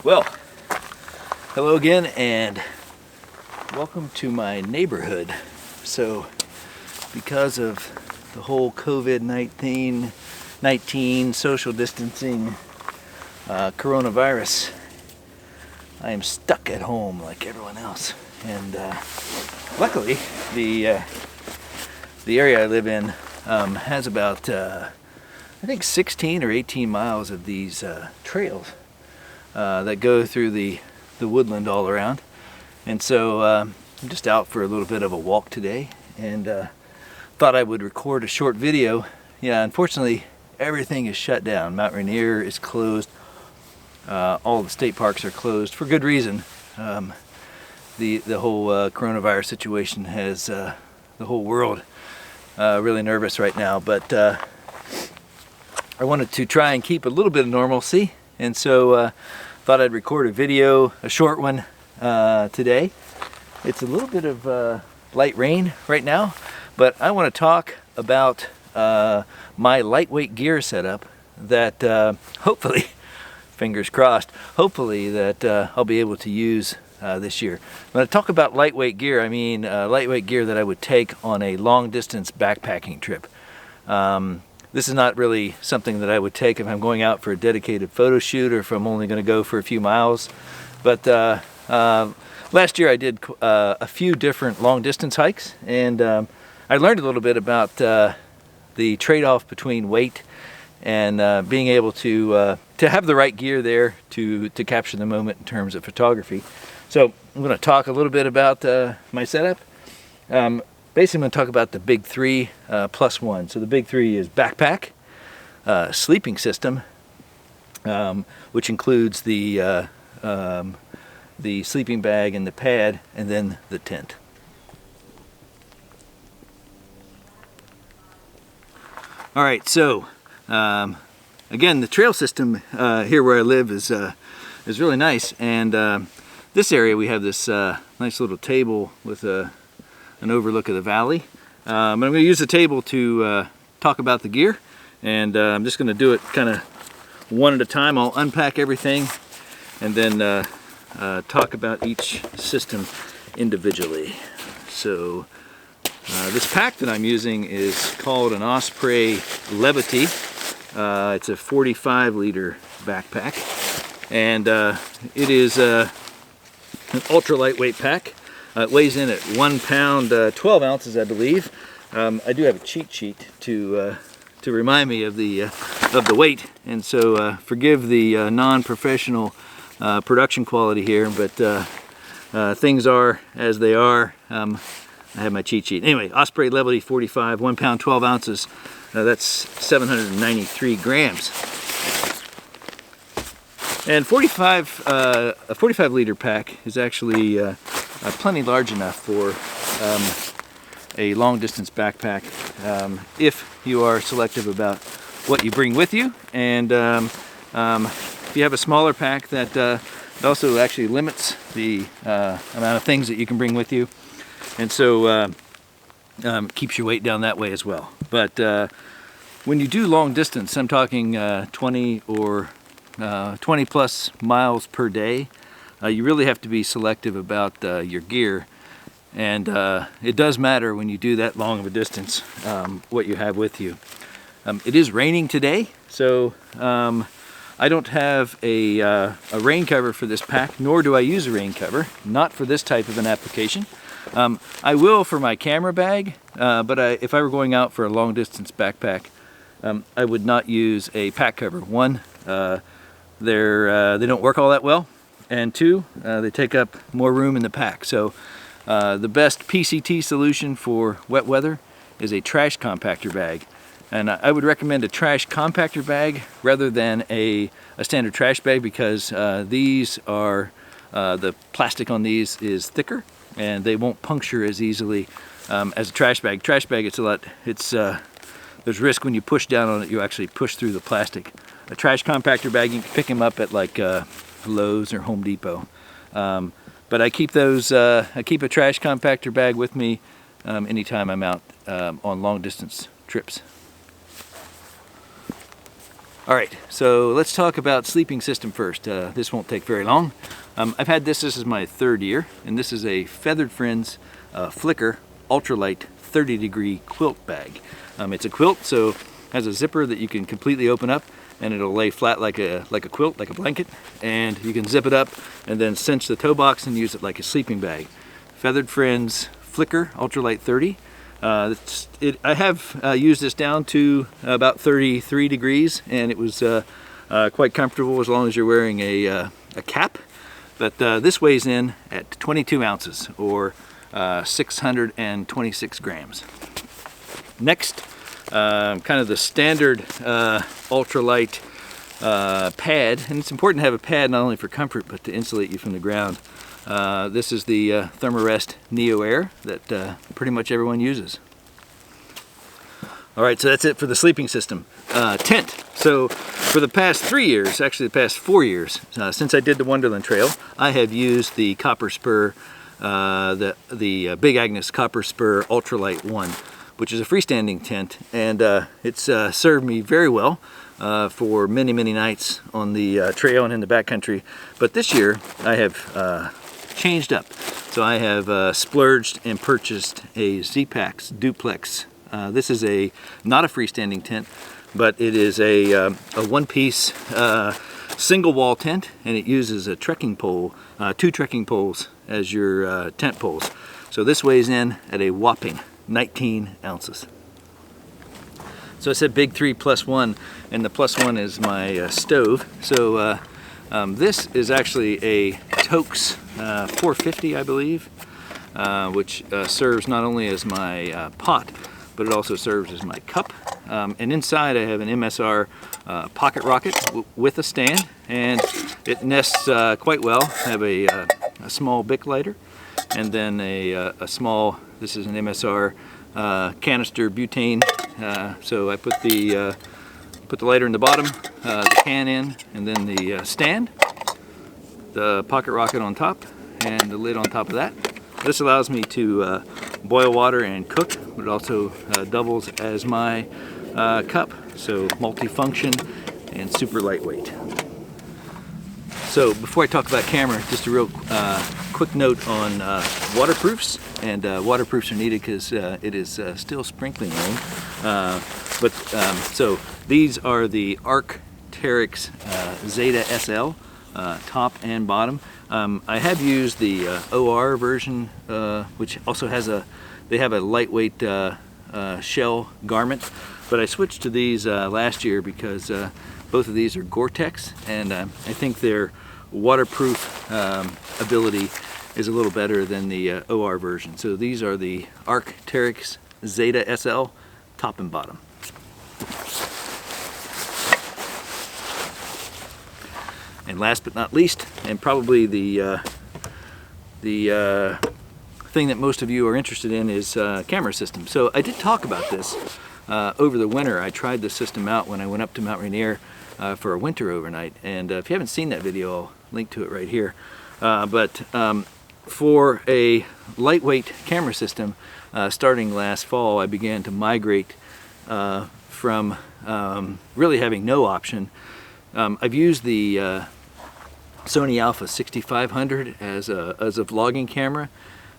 Well, hello again and welcome to my neighborhood. So because of the whole COVID-19 social distancing coronavirus, I am stuck at home like everyone else. And luckily the area I live in has about I think 16 or 18 miles of these trails that go through the woodland all around. And so I'm just out for a little bit of a walk today and thought I would record a short video. Yeah, unfortunately everything is shut down. Mount Rainier is closed. All the state parks are closed for good reason. The whole coronavirus situation has the whole world really nervous right now, but I wanted to try and keep a little bit of normalcy, and so thought I'd record a video, a short one today. It's a little bit of light rain right now, but I want to talk about my lightweight gear setup that hopefully, fingers crossed, hopefully that I'll be able to use this year. When I talk about lightweight gear, I mean lightweight gear that I would take on a long distance backpacking trip. This is not really something that I would take if I'm going out for a dedicated photo shoot or if I'm only going to go for a few miles. But last year I did a few different long distance hikes, and I learned a little bit about the trade-off between weight and being able to have the right gear there to capture the moment in terms of photography. So I'm going to talk a little bit about my setup. Basically, I'm going to talk about the big three plus one. So the big three is backpack, sleeping system, which includes the sleeping bag and the pad, and then the tent. All right, so again, the trail system here where I live is really nice, and this area we have this nice little table with an overlook of the valley. I'm going to use the table to talk about the gear, and I'm just going to do it kind of one at a time. I'll unpack everything and then talk about each system individually. So this pack that I'm using is called an Osprey Levity. It's a 45 liter backpack, and it is an ultra lightweight pack. It weighs in at 1 pound 12 ounces, I believe. I do have a cheat sheet to remind me of the weight, and so forgive the non-professional production quality here, but things are as they are. I have my cheat sheet. Anyway, Osprey Levity 45, 1 pound 12 ounces. That's 793 grams. And a 45 liter pack is actually plenty large enough for a long distance backpack if you are selective about what you bring with you, and if you have a smaller pack that it also actually limits the amount of things that you can bring with you, and so keeps your weight down that way as well. But when you do long distance, I'm talking 20 or 20 plus miles per day, you really have to be selective about your gear, and it does matter when you do that long of a distance what you have with you. It is raining today, so I don't have a rain cover for this pack, nor do I use a rain cover, not for this type of an application. I will for my camera bag, but if I were going out for a long distance backpack, I would not use a pack cover. One, they don't work all that well, and two, they take up more room in the pack. So the best PCT solution for wet weather is a trash compactor bag, and I would recommend a trash compactor bag rather than a standard trash bag, because these are the plastic on these is thicker and they won't puncture as easily as a trash bag. Trash bag, there's risk when you push down on it, you actually push through the plastic. A trash compactor bag, you can pick them up at like Lowe's or Home Depot. But I keep those. I keep a trash compactor bag with me anytime I'm out on long distance trips. All right, so let's talk about sleeping system first. This won't take very long. I've had this is my 3rd year, and this is a Feathered Friends Flickr ultralight 30-degree quilt bag. It's a quilt, so it has a zipper that you can completely open up, and it'll lay flat like a quilt, like a blanket, and you can zip it up and then cinch the toe box and use it like a sleeping bag. Feathered Friends Flickr ultralight 30. I have used this down to about 33 degrees, and it was quite comfortable as long as you're wearing a cap. But this weighs in at 22 ounces, or 626 grams. Next, kind of the standard ultralight pad, and it's important to have a pad not only for comfort but to insulate you from the ground. This is the ThermaRest NewAir that pretty much everyone uses. All right, so that's it for the sleeping system. Tent. So for the past 3 years, actually the past 4 years, since I did the Wonderland Trail, I have used the Copper Spur, the Big Agnes Copper Spur Ultralight 1, which is a freestanding tent, and it's served me very well for many nights on the trail and in the backcountry. But this year I have changed up. So I have splurged and purchased a Z-Packs Duplex. This is not a freestanding tent, but it is a one-piece single wall tent, and it uses a trekking pole, 2 trekking poles as your tent poles. So this weighs in at a whopping 19 ounces. So I said big 3 plus 1, and the plus 1 is my stove. So this is actually a Toaks 450, I believe, which serves not only as my pot, but it also serves as my cup. And inside I have an MSR Pocket Rocket with a stand, and it nests quite well. I have a small Bic lighter, and then a small, this is an MSR canister butane. So I put the lighter in the bottom, the can in, and then the stand, the Pocket Rocket on top, and the lid on top of that. This allows me to boil water and cook, but it also doubles as my cup. So multifunction and super lightweight. So before I talk about camera, just a real quick note on waterproofs. And waterproofs are needed because it is still sprinkling rain. So these are the Arc'teryx Zeta SL, top and bottom. I have used the OR version, which also has they have a lightweight shell garment, but I switched to these last year because both of these are Gore-Tex, and I think their waterproof ability is a little better than the OR version. So these are the Arc'teryx Zeta SL, top and bottom. And last but not least, and probably the thing that most of you are interested in, is camera system. So I did talk about this over the winter. I tried the system out when I went up to Mount Rainier for a winter overnight. And if you haven't seen that video, I'll link to it right here. For a lightweight camera system, starting last fall, I began to migrate from really having no option. I've used the Sony A6600 as a vlogging camera,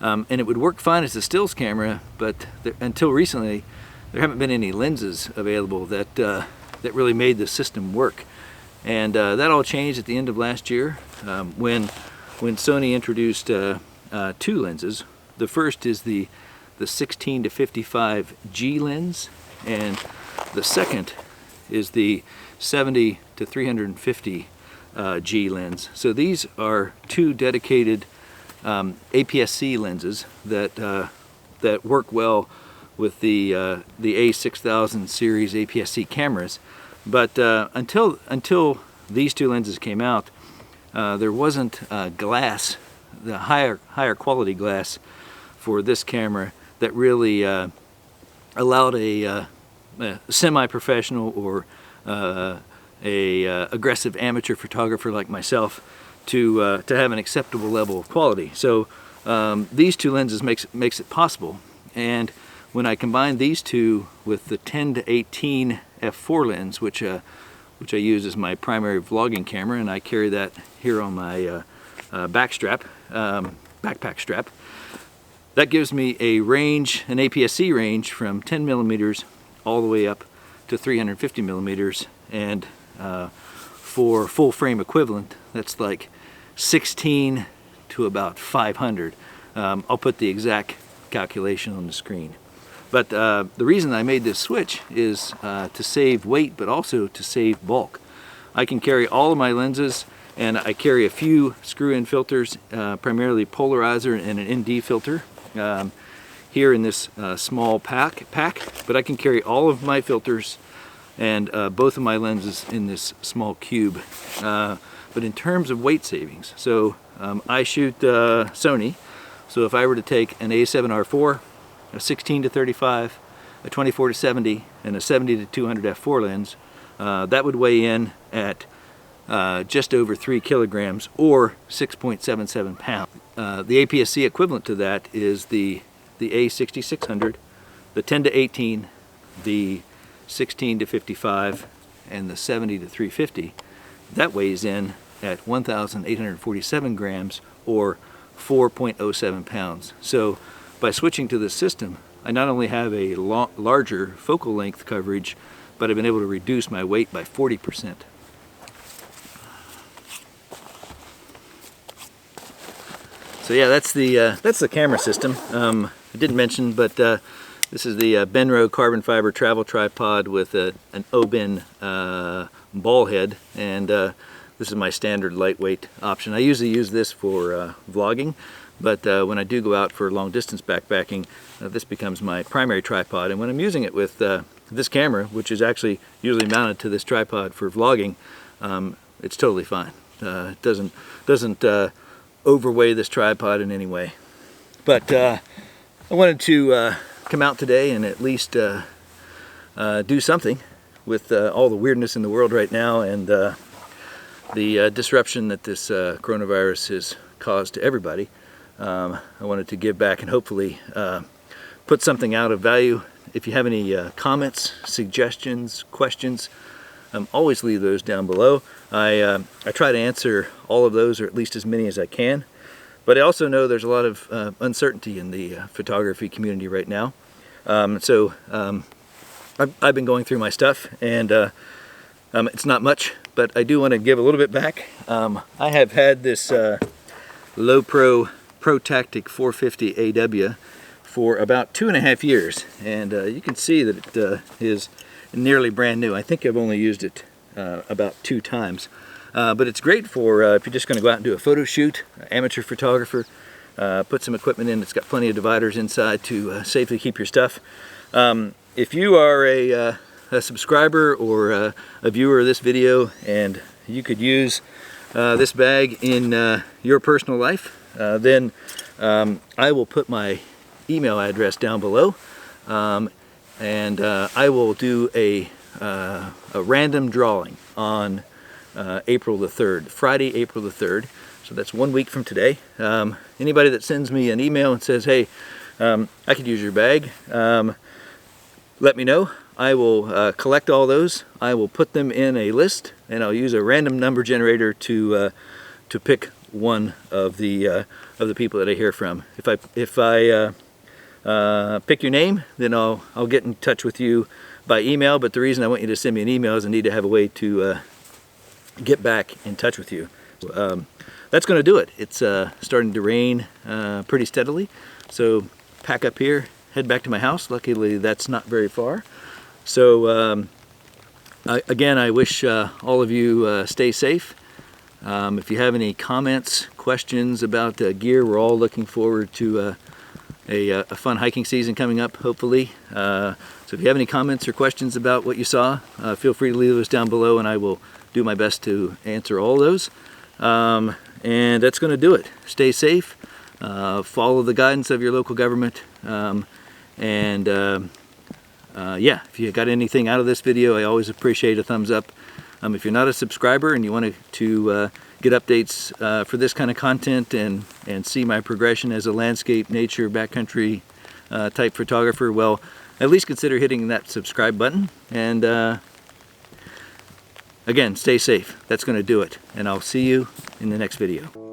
and it would work fine as a stills camera, but until recently there haven't been any lenses available that that really made the system work. And that all changed at the end of last year when Sony introduced 2 lenses. The first is the 16 to 55 G lens, and the second is the 70 to 350 G lens. So these are 2 dedicated APS-C lenses that work well with the A6000 series APS-C cameras. But until these 2 lenses came out, there wasn't glass, the higher quality glass for this camera that really allowed a semi-professional or a aggressive amateur photographer like myself to have an acceptable level of quality. So these 2 lenses makes it possible. And when I combine these 2 with the 10 to 18 f4 lens, which which I use as my primary vlogging camera, and I carry that here on my backpack strap. That gives me a range, an APS-C range from 10 millimeters all the way up to 350 millimeters, and for full frame equivalent, that's like 16 to about 500. I'll put the exact calculation on the screen. But the reason I made this switch is to save weight, but also to save bulk. I can carry all of my lenses, and I carry a few screw-in filters, primarily polarizer and an ND filter, here in this small pack, but I can carry all of my filters and both of my lenses in this small cube. But in terms of weight savings, so I shoot Sony, so if I were to take an A7R4, a 16 to 35, a 24 to 70, and a 70 to 200 f4 lens, that would weigh in at just over 3 kilograms or 6.77 pounds. The APS-C equivalent to that is the A6600, the 10 to 18, the 16 to 55, and the 70 to 350. That weighs in at 1,847 grams or 4.07 pounds. So by switching to this system, I not only have a larger focal length coverage, but I've been able to reduce my weight by 40%. So yeah, that's the camera system. I didn't mention, but this is the Benro carbon fiber travel tripod with an Oben ball head, and this is my standard lightweight option. I usually use this for vlogging, but when I do go out for long distance backpacking, this becomes my primary tripod. And when I'm using it with this camera, which is actually usually mounted to this tripod for vlogging, it's totally fine. It doesn't overweigh this tripod in any way. But I wanted to come out today and at least do something with all the weirdness in the world right now, and the disruption that this coronavirus has caused to everybody. I wanted to give back and hopefully put something out of value. If you have any comments, suggestions, questions, always leave those down below. I try to answer all of those, or at least as many as I can. But I also know there's a lot of uncertainty in the photography community right now. So I've been going through my stuff, and it's not much, but I do want to give a little bit back. I have had this LowePro ProTactic 450 AW for about 2.5 years, and you can see that it is nearly brand new. I think I've only used it about 2 times. But it's great for if you're just going to go out and do a photo shoot, amateur photographer, put some equipment in. It's got plenty of dividers inside to safely keep your stuff. If you are a subscriber or a viewer of this video and you could use this bag in your personal life, then I will put my email address down below, and I will do a random drawing on April the 3rd, Friday, April the 3rd. So that's 1 week from today. Anybody that sends me an email and says, hey, I could use your bag, let me know. I will collect all those. I will put them in a list, and I'll use a random number generator to pick one of the people that I hear from. If I pick your name, then I'll get in touch with you by email. But the reason I want you to send me an email is I need to have a way to get back in touch with you. That's going to do it. It's starting to rain pretty steadily, so pack up here, head back to my house. Luckily that's not very far. So again, I wish all of you stay safe. If you have any comments, questions about gear, we're all looking forward to a fun hiking season coming up, hopefully. So if you have any comments or questions about what you saw, feel free to leave those down below, and I will do my best to answer all those. And that's going to do it. Stay safe, follow the guidance of your local government, and yeah, if you got anything out of this video, I always appreciate a thumbs up. If you're not a subscriber and you want to get updates for this kind of content and see my progression as a landscape, nature, backcountry type photographer, well, at least consider hitting that subscribe button. And again, stay safe. That's going to do it. And I'll see you in the next video.